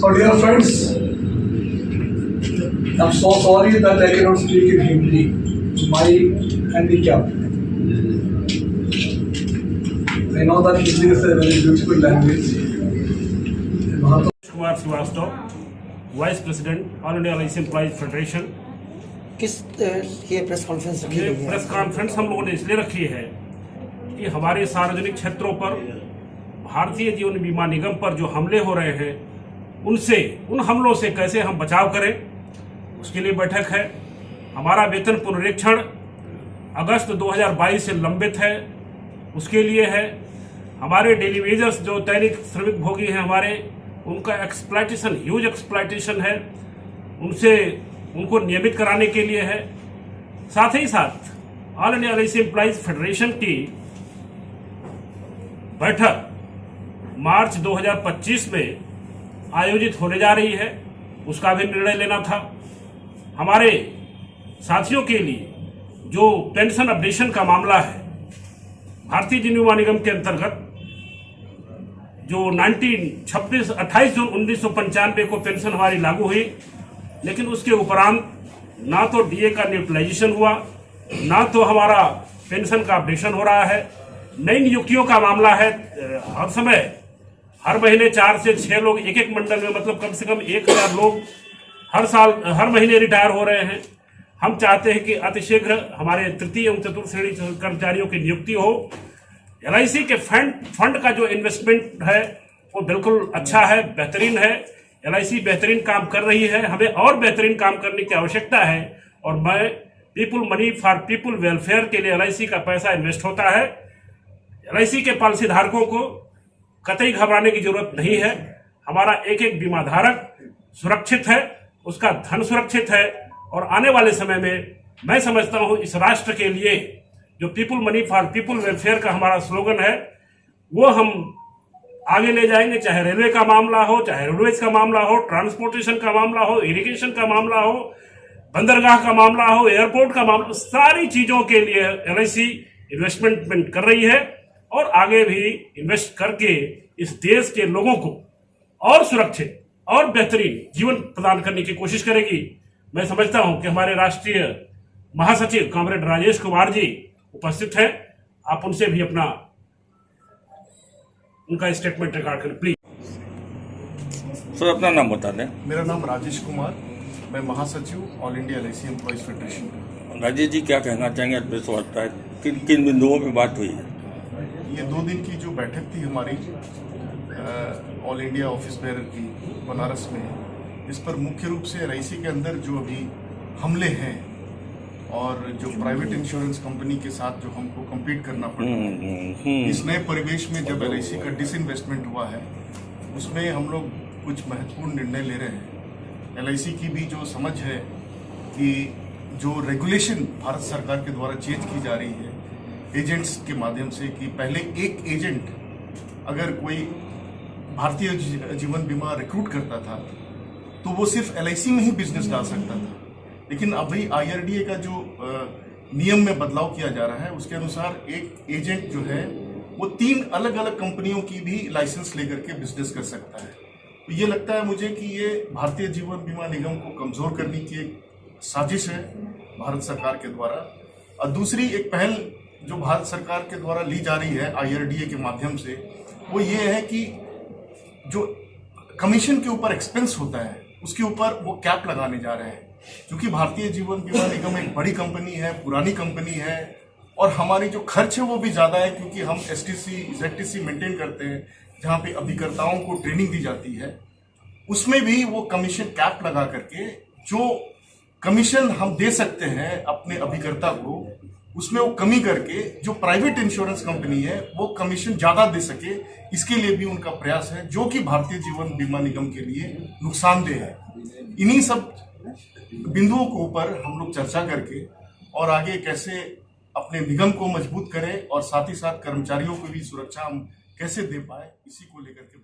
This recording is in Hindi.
So dear friends, I'm so sorry that I cannot speak in Hindi. My handicap. I know that Hindi is a very beautiful language. Kumar Srivastava, vice president all India LIC employees federation. किस ये प्रेस कॉन्फ्रेंस रखी ये गई है? प्रेस कॉन्फ्रेंस हम लोगों ने इसलिए रखी है कि हमारे सार्वजनिक क्षेत्रों पर भारतीय जीवन बीमा निगम पर जो हमले हो रहे हैं उन हमलों से कैसे हम बचाव करें, उसके लिए बैठक है। हमारा वेतन पुनरीक्षण अगस्त 2022 से लंबित है, उसके लिए है। हमारे डेली वेजर्स जो दैनिक श्रमिक भोगी हैं हमारे, उनका एक्सप्लॉयटेशन, ह्यूज एक्सप्लॉयटेशन है, उनको नियमित कराने के लिए है। साथ ही साथ all India LIC employees federation की बैठक मार्च 2025 में आयोजित होने जा रही है, उसका भी निर्णय लेना था। हमारे साथियों के लिए जो पेंशन अपडेशन का मामला है, भारतीय जीवन बीमा निगम के अंतर्गत जो 28 जून 1995 को पेंशन हमारी लागू हुई, लेकिन उसके उपरांत ना तो डीए का न्यूट्रलाइजेशन हुआ, ना तो हमारा पेंशन का अपडेशन हो रहा है। नई नियुक्तियों का मामला है, हर समय हर महीने 4 से 6 लोग एक मंडल में, मतलब कम से कम 1000 लोग हर महीने रिटायर हो रहे हैं। हम चाहते हैं कि अतिशीघ्र हमारे तृतीय एवं चतुर्थ श्रेणी कर्मचारियों की नियुक्ति हो। एलआईसी के फंड का जो इन्वेस्टमेंट है वो बिल्कुल अच्छा है, बेहतरीन है। एलआईसी बेहतरीन काम कर रही है, हमें और बेहतरीन काम करने की आवश्यकता है। और मैं people money for people welfare के लिए एलआईसी का पैसा इन्वेस्ट होता है। एलआईसी के पॉलिसी धारकों को कतई घबराने की जरूरत नहीं है। हमारा एक एक बीमा धारक सुरक्षित है, उसका धन सुरक्षित है। और आने वाले समय में मैं समझता हूं इस राष्ट्र के लिए जो people money for people welfare का हमारा स्लोगन है, वो हम आगे ले जाएंगे। चाहे रेलवे का मामला हो, चाहे रोडवेज का मामला हो, ट्रांसपोर्टेशन का मामला हो, इरिगेशन का मामला हो, बंदरगाह का मामला हो, एयरपोर्ट का मामला, सारी चीजों के लिए एलआईसी इन्वेस्टमेंट कर रही है और आगे भी इन्वेस्ट करके इस देश के लोगों को और सुरक्षित और बेहतरीन जीवन प्रदान करने की कोशिश करेगी। मैं समझता हूं कि हमारे राष्ट्रीय महासचिव कॉमरेड राजेश कुमार जी उपस्थित हैं, आप उनसे भी उनका स्टेटमेंट रिकॉर्ड करें प्लीज। सर अपना नाम बता दें। मेरा नाम राजेश कुमार, मैं महासचिव all India LIC employees federation. Rajesh ji क्या कहना चाहेंगे प्रेस वार्ता है, किन किन बिंदुओं पे बात हुई है? ये 2 दिन की जो बैठक थी हमारी ऑल इंडिया ऑफिस बेयर की बनारस में, इस पर मुख्य रूप से एलआईसी के अंदर जो अभी हमले हैं और जो प्राइवेट इंश्योरेंस कंपनी के साथ जो हमको कम्पीट करना पड़ा, इस नए परिवेश में जब एलआईसी का डिसइन्वेस्टमेंट हुआ है, उसमें हम लोग कुछ महत्वपूर्ण निर्णय ले रहे हैं। एलआईसी की भी जो समझ है कि जो रेगुलेशन भारत सरकार के द्वारा चेंज की जा रही है एजेंट्स के माध्यम से, कि पहले एक एजेंट अगर कोई भारतीय जीवन बीमा रिक्रूट करता था तो वो सिर्फ एलआईसी में ही बिजनेस डाल सकता था, लेकिन अभी आईआरडीए का जो नियम में बदलाव किया जा रहा है उसके अनुसार एक एजेंट जो है वो 3 अलग अलग कंपनियों की भी लाइसेंस लेकर के बिजनेस कर सकता है। तो ये लगता है मुझे कि ये भारतीय जीवन बीमा निगम को कमजोर करने की एक साजिश है भारत सरकार के द्वारा। और दूसरी एक पहल जो भारत सरकार के द्वारा ली जा रही है आईआरडीए के माध्यम से, वो ये है कि जो कमीशन के ऊपर एक्सपेंस होता है उसके ऊपर वो कैप लगाने जा रहे हैं। क्योंकि भारतीय जीवन बीमा निगम एक बड़ी कंपनी है, पुरानी कंपनी है, और हमारी जो खर्च है वो भी ज़्यादा है, क्योंकि हम एसटीसी जेडटीसी मेंटेन करते हैं, जहाँ पे अभिकर्ताओं को ट्रेनिंग दी जाती है। उसमें भी वो कमीशन कैप लगा करके जो कमीशन हम दे सकते हैं अपने अभिकर्ता को, उसमें वो कमी करके जो प्राइवेट इंश्योरेंस कंपनी है वो कमीशन ज्यादा दे सके, इसके लिए भी उनका प्रयास है, जो कि भारतीय जीवन बीमा निगम के लिए नुकसानदेह है। इन्हीं सब बिंदुओं के ऊपर हम लोग चर्चा करके और आगे कैसे अपने निगम को मजबूत करें और साथ ही साथ कर्मचारियों को भी सुरक्षा हम कैसे दे पाए, इसी को लेकर के